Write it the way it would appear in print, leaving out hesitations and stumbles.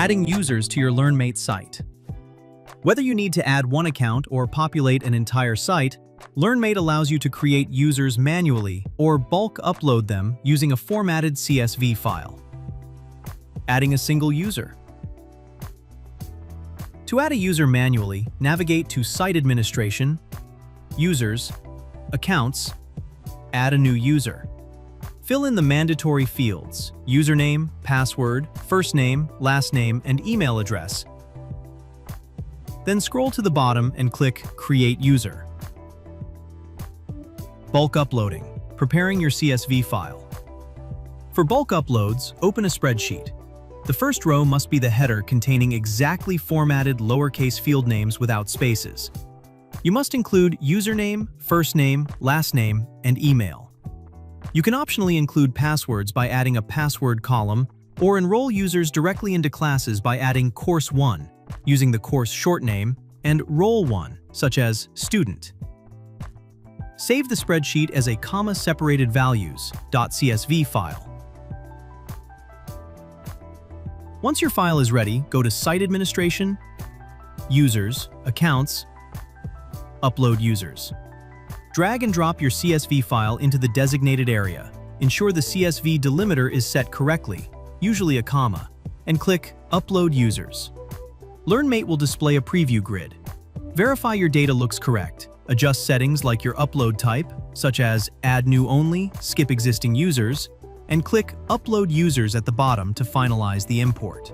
Adding users to your LearnMate site. Whether you need to add one account or populate an entire site, LearnMate allows you to create users manually or bulk upload them using a formatted CSV file. Adding a single user. To add a user manually, navigate to Site Administration, Users, Accounts, Add a new user. Fill in the mandatory fields: username, password, first name, last name, and email address. Then scroll to the bottom and click Create User. Bulk uploading, preparing your CSV file. For bulk uploads, open a spreadsheet. The first row must be the header containing exactly formatted lowercase field names without spaces. You must include username, first name, last name, and email. You can optionally include passwords by adding a password column, or enroll users directly into classes by adding Course 1, using the course short name, and Role 1, such as Student. Save the spreadsheet as a comma-separated values.csv file. Once your file is ready, go to Site Administration, Users, Accounts, Upload Users. Drag and drop your CSV file into the designated area. Ensure the CSV delimiter is set correctly, usually a comma, and click Upload Users. LearnMate will display a preview grid. Verify your data looks correct. Adjust settings like your upload type, such as Add New Only, Skip Existing Users, and click Upload Users at the bottom to finalize the import.